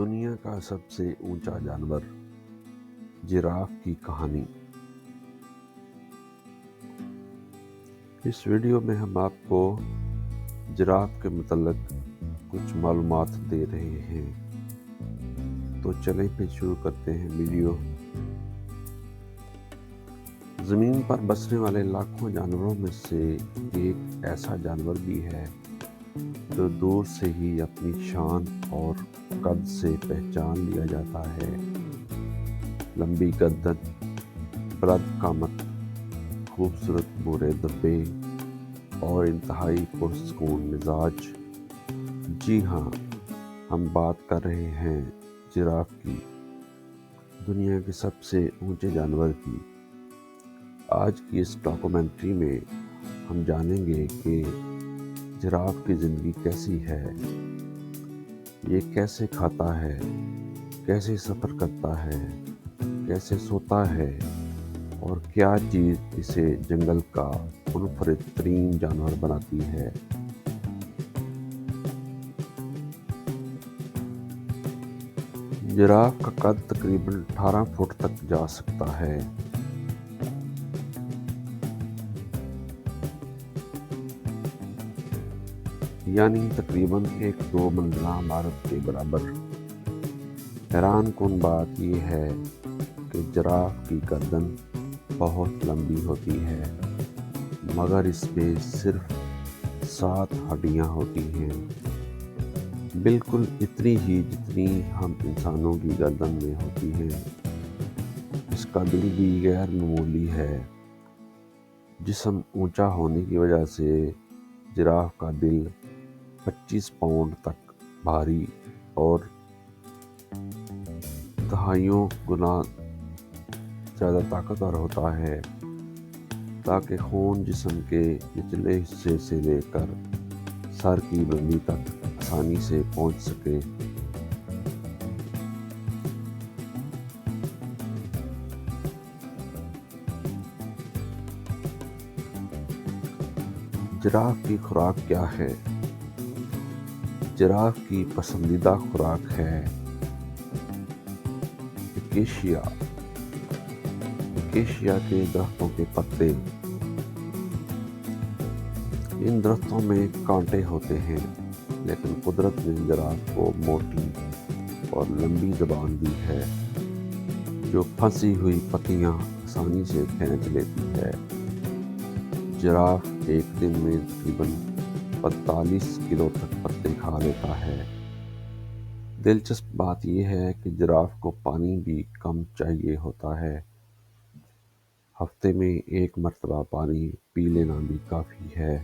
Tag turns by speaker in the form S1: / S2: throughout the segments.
S1: دنیا کا سب سے اونچا جانور جراف کی کہانی۔ اس ویڈیو میں ہم آپ کو جراف کے متعلق کچھ معلومات دے رہے ہیں، تو چلیں پھر شروع کرتے ہیں ویڈیو۔ زمین پر بسنے والے لاکھوں جانوروں میں سے ایک ایسا جانور بھی ہے جو دور سے ہی اپنی شان اور قد سے پہچان لیا جاتا ہے۔ لمبی گردن، بلند قامت، خوبصورت بھورے دھبے اور انتہائی پرسکون مزاج۔ جی ہاں، ہم بات کر رہے ہیں جراف کی، دنیا کے سب سے اونچے جانور کی۔ آج کی اس ڈاکومنٹری میں ہم جانیں گے کہ جراف کی زندگی کیسی ہے، یہ کیسے کھاتا ہے، کیسے سفر کرتا ہے، کیسے سوتا ہے اور کیا چیز اسے جنگل کا منفرد ترین جانور بناتی ہے۔ جراف کا قد تقریباً 18 فٹ تک جا سکتا ہے۔ یعنی تقریباً ایک 2 منزلہ عمارت کے برابر۔ حیران کن بات یہ ہے کہ جراف کی گردن بہت لمبی ہوتی ہے، مگر اس میں صرف 7 ہڈیاں ہوتی ہیں، بالکل اتنی ہی جتنی ہم انسانوں کی گردن میں ہوتی ہیں۔ اس کا دل بھی غیر معمولی ہے۔ جسم اونچا ہونے کی وجہ سے جراف کا دل 25 پاؤنڈ تک بھاری اور دہائیوں گنا زیادہ طاقتور ہوتا ہے، تاکہ خون جسم کے نچلے حصے سے لے کر سر کی بلندی تک آسانی سے پہنچ سکے۔ جراف کی خوراک کیا ہے؟ جراف کی پسندیدہ خوراک ہے اکیشیا کے درختوں کے پتے۔ ان درختوں میں کانٹے ہوتے ہیں، لیکن قدرت نے جراف کو موٹی اور لمبی زبان دی ہے جو پھنسی ہوئی پتیاں آسانی سے کھینچ لیتی ہے۔ جراف ایک دن میں تقریباً 45 کلو تک پتے کھا لیتا ہے۔ دلچسپ بات یہ ہے کہ جراف کو پانی بھی کم چاہیے ہوتا ہے، ہفتے میں 1 مرتبہ پانی پی لینا بھی کافی ہے۔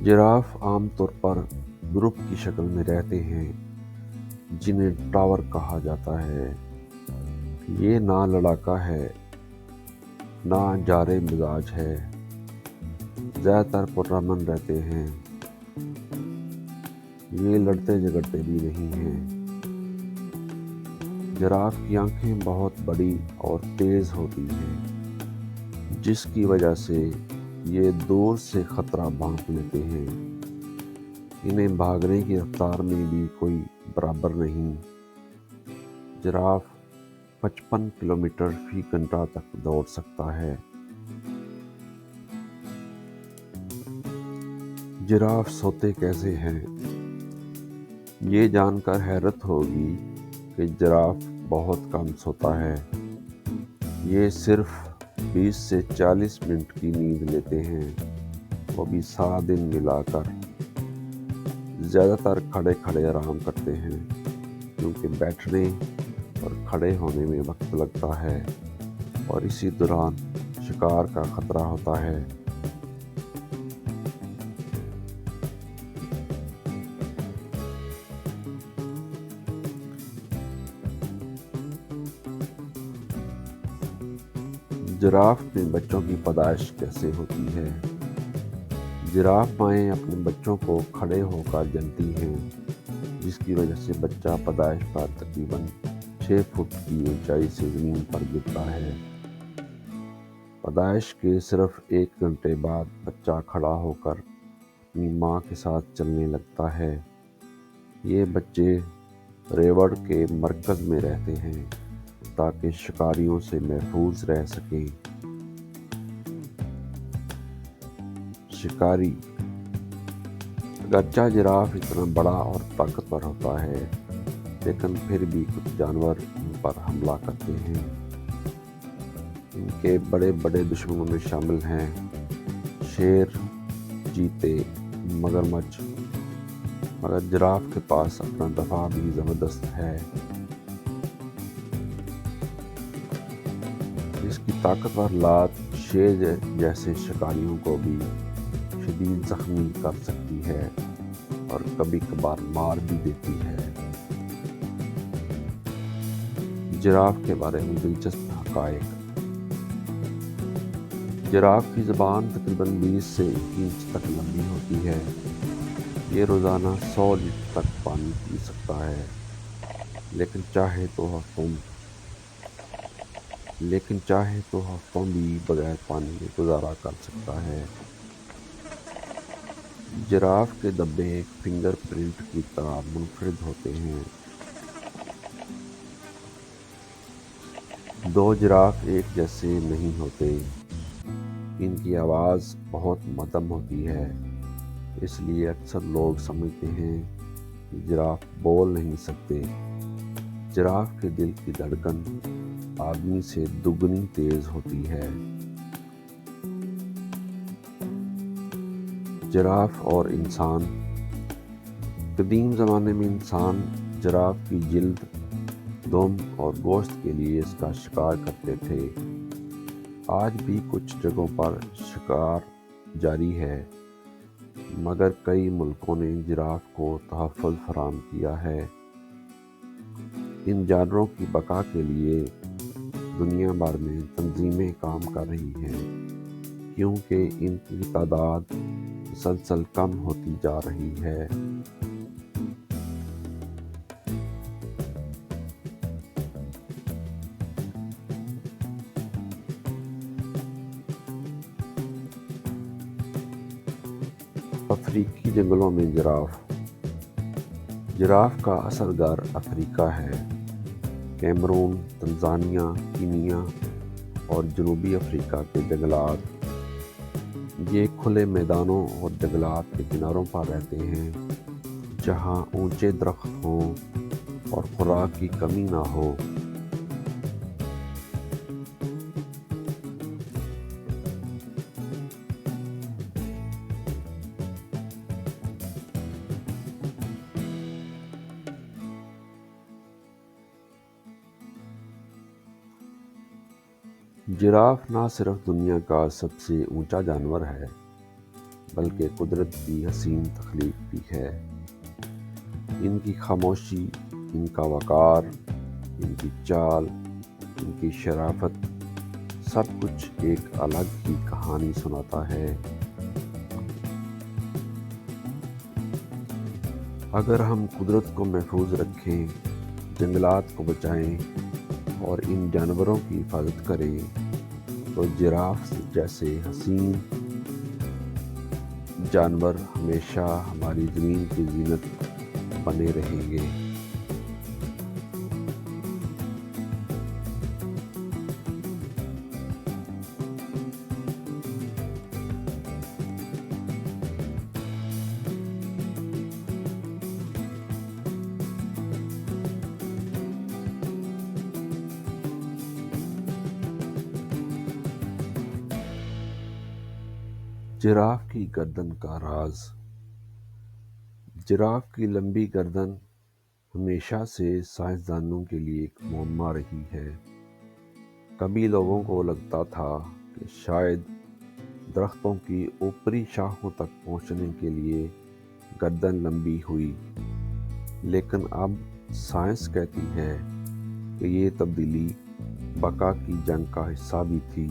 S1: جراف عام طور پر گروپ کی شکل میں رہتے ہیں، جنہیں ٹاور کہا جاتا ہے۔ یہ نہ لڑاکا ہے، نہ جارے مزاج ہے، زیادہ تر پرامن رہتے ہیں۔ یہ لڑتے جھگڑتے بھی نہیں ہیں۔ جراف کی آنکھیں بہت بڑی اور تیز ہوتی ہیں، جس کی وجہ سے یہ دور سے خطرہ بھانپ لیتے ہیں۔ انہیں بھاگنے کی رفتار میں بھی کوئی برابر نہیں۔ جراف 55 کلومیٹر فی گھنٹہ تک دوڑ سکتا ہے۔ جراف سوتے کیسے ہیں؟ یہ جان کر حیرت ہوگی کہ جراف بہت کم سوتا ہے۔ یہ صرف 20 سے 40 منٹ کی نیند لیتے ہیں، وہ بھی سارا دن ملا کر۔ زیادہ تر کھڑے کھڑے آرام کرتے ہیں، کیونکہ بیٹھنے اور کھڑے ہونے میں وقت لگتا ہے اور اسی دوران شکار کا خطرہ ہوتا ہے۔ جراف میں بچوں کی پیدائش کیسے ہوتی ہے؟ جراف مائیں اپنے بچوں کو کھڑے ہو کر جنتی ہیں، جس کی وجہ سے بچہ پیدائش پر تقریباً 6 فٹ کی اونچائی سے زمین پر گرتا ہے۔ پیدائش کے صرف 1 گھنٹے بعد بچہ کھڑا ہو کر اپنی ماں کے ساتھ چلنے لگتا ہے۔ یہ بچے ریوڑ کے مرکز میں رہتے ہیں تاکہ شکاریوں سے محفوظ رہ سکیں۔ شکاری اگرچہ جراف اتنا بڑا اور طاقتور ہوتا ہے، لیکن پھر بھی کچھ جانور ان پر حملہ کرتے ہیں۔ ان کے بڑے بڑے دشمنوں میں شامل ہیں شیر، چیتے، مگرمچھ، مگر جراف کے پاس اپنا دفاع بھی زبردست ہے۔ اس کی طاقتور لات شیر جیسے شکاریوں کو بھی شدید زخمی کر سکتی ہے اور کبھی کبھار مار بھی دیتی ہے۔ جراف کے بارے میں دلچسپ حقائق۔ جراف کی زبان تقریباً 20 سے 21 انچ تک لمبی ہوتی ہے۔ یہ روزانہ 100 لیٹر تک پانی پی سکتا ہے، لیکن چاہے تو ہفتوں بھی بغیر پانی کے گزارا کر سکتا ہے۔ جراف کے دبے ایک فنگر پرنٹ کی طرح منفرد ہوتے ہیں۔ 2 جراف ایک جیسے نہیں ہوتے۔ ان کی آواز بہت مدھم ہوتی ہے، اس لیے اکثر لوگ سمجھتے ہیں کہ جراف بول نہیں سکتے۔ جراف کے دل کی دھڑکن آدمی سے دگنی تیز ہوتی ہے۔ جراف اور انسان۔ قدیم زمانے میں انسان جراف کی جلد، دم اور گوشت کے لیے اس کا شکار کرتے تھے۔ آج بھی کچھ جگہوں پر شکار جاری ہے، مگر کئی ملکوں نے جراف کو تحفظ فراہم کیا ہے۔ ان جانوروں کی بقا کے لیے دنیا بھر میں تنظیمیں کام کر رہی ہیں، کیونکہ ان کی تعداد مسلسل کم ہوتی جا رہی ہے۔ افریقی جنگلوں میں جراف کا اصل گھر افریقہ ہے۔ کیمرون، تنزانیہ، کینیا اور جنوبی افریقہ کے جنگلات۔ یہ کھلے میدانوں اور جنگلات کے کناروں پر رہتے ہیں، جہاں اونچے درخت ہوں اور خوراک کی کمی نہ ہو۔ جراف نہ صرف دنیا کا سب سے اونچا جانور ہے، بلکہ قدرت کی حسین تخلیق بھی ہے۔ ان کی خاموشی، ان کا وقار، ان کی چال، ان کی شرافت، سب کچھ ایک الگ ہی کہانی سناتا ہے۔ اگر ہم قدرت کو محفوظ رکھیں، جنگلات کو بچائیں اور ان جانوروں کی حفاظت کریں، تو جراف جیسے حسین جانور ہمیشہ ہماری زمین کی زینت بنے رہیں گے۔ جراف کی گردن کا راز۔ جراف کی لمبی گردن ہمیشہ سے سائنسدانوں کے لیے ایک معمہ رہی ہے۔ کبھی لوگوں کو لگتا تھا کہ شاید درختوں کی اوپری شاخوں تک پہنچنے کے لیے گردن لمبی ہوئی، لیکن اب سائنس کہتی ہے کہ یہ تبدیلی بقا کی جنگ کا حصہ بھی تھی۔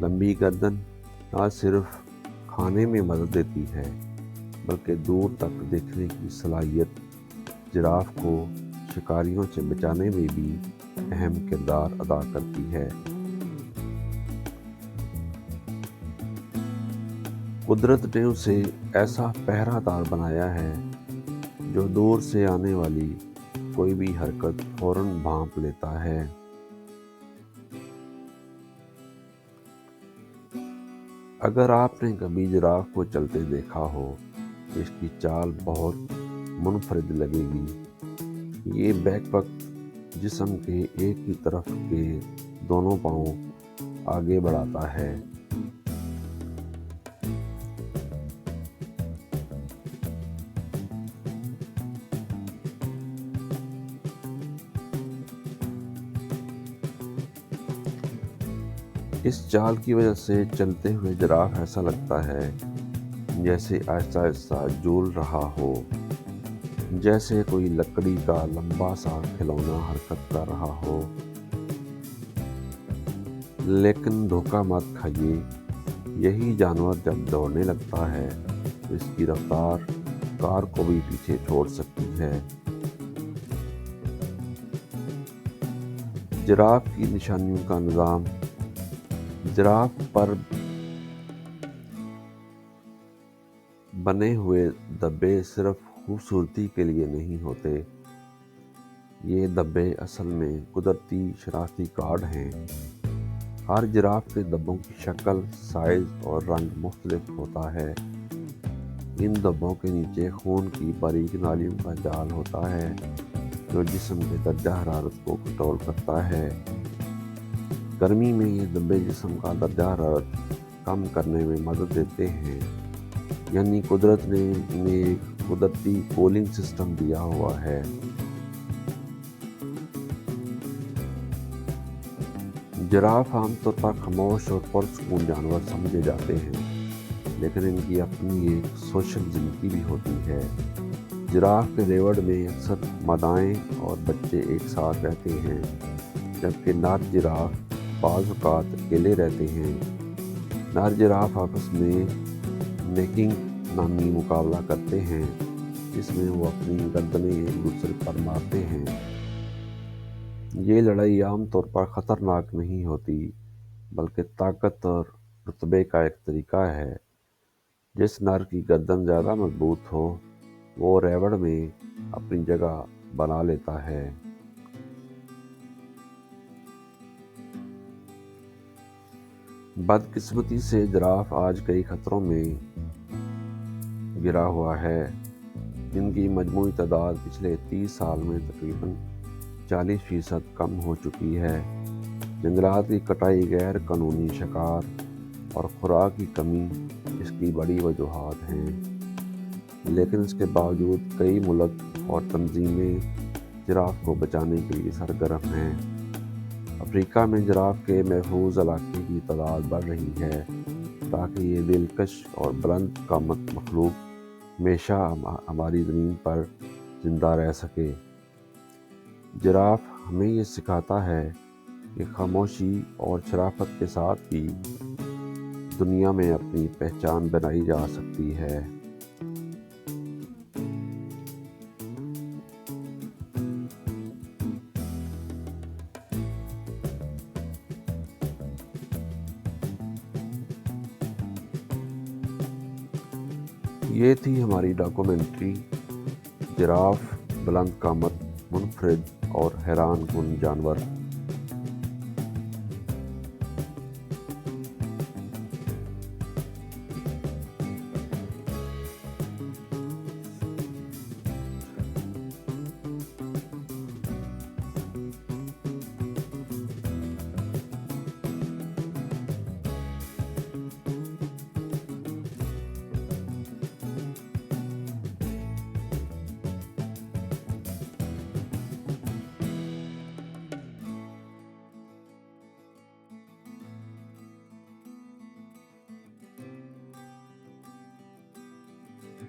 S1: لمبی گردن نہ صرف کھانے میں مدد دیتی ہے، بلکہ دور تک دیکھنے کی صلاحیت جراف کو شکاریوں سے بچانے میں بھی اہم کردار ادا کرتی ہے۔ قدرت نے اسے ایسا پہرا دار بنایا ہے جو دور سے آنے والی کوئی بھی حرکت فوراً بھانپ لیتا ہے۔ اگر آپ نے کبھی جراف کو چلتے دیکھا ہو تو اس کی چال بہت منفرد لگے گی۔ یہ بیک وقت جسم کے ایک ہی طرف کے دونوں پاؤں آگے بڑھاتا ہے۔ اس چال کی وجہ سے چلتے ہوئے جراف ایسا لگتا ہے جیسے آہستہ آہستہ جھول رہا ہو، جیسے کوئی لکڑی کا لمبا سا کھلونا حرکت کر رہا ہو۔ لیکن دھوکہ مت کھائیے، یہی جانور جب دوڑنے لگتا ہے تو اس کی رفتار کار کو بھی پیچھے چھوڑ سکتی ہے۔ جراف کی نشانیوں کا نظام۔ جراف پر بنے ہوئے دبے صرف خوبصورتی کے لیے نہیں ہوتے، یہ دبے اصل میں قدرتی شناختی کارڈ ہیں۔ ہر جراف کے دبوں کی شکل، سائز اور رنگ مختلف ہوتا ہے۔ ان دبوں کے نیچے خون کی باریک نالیوں کا جال ہوتا ہے جو جسم کے درجہ حرارت کو کنٹرول کرتا ہے۔ گرمی میں یہ دبے جسم کا درجہ حرارت کم کرنے میں مدد دیتے ہیں، یعنی قدرت نے انہیں ایک قدرتی کولنگ سسٹم دیا ہوا ہے۔ جراف عام طور پر خاموش اور پرسکون جانور سمجھے جاتے ہیں، لیکن ان کی اپنی ایک سوشل زندگی بھی ہوتی ہے۔ جراف کے ریوڑ میں اکثر مادائیں اور بچے ایک ساتھ رہتے ہیں، جبکہ نر جراف بعض اوقات اکیلے رہتے ہیں۔ نر جراف آپس میں نیکنگ نامی مقابلہ کرتے ہیں، جس میں وہ اپنی گردنیں ایک دوسرے پر مارتے ہیں۔ یہ لڑائی عام طور پر خطرناک نہیں ہوتی، بلکہ طاقت اور رتبے کا ایک طریقہ ہے۔ جس نر کی گردن زیادہ مضبوط ہو، وہ ریوڑ میں اپنی جگہ بنا لیتا ہے۔ بدقسمتی سے جراف آج کئی خطروں میں گرا ہوا ہے۔ ان کی مجموعی تعداد پچھلے 30 سال میں تقریباً 40% کم ہو چکی ہے۔ جنگلات کی کٹائی، غیر قانونی شکار اور خوراک کی کمی اس کی بڑی وجوہات ہیں، لیکن اس کے باوجود کئی ملک اور تنظیمیں جراف کو بچانے کے لیے سرگرم ہیں۔ افریقہ میں جراف کے محفوظ علاقے کی تعداد بڑھ رہی ہے تاکہ یہ دلکش اور بلند قامت مخلوق ہمیشہ ہماری زمین پر زندہ رہ سکے۔ جراف ہمیں یہ سکھاتا ہے کہ خاموشی اور شرافت کے ساتھ بھی دنیا میں اپنی پہچان بنائی جا سکتی ہے۔ یہ تھی ہماری ڈاکومنٹری جراف، بلند قامت، منفرد اور حیران کن جانور۔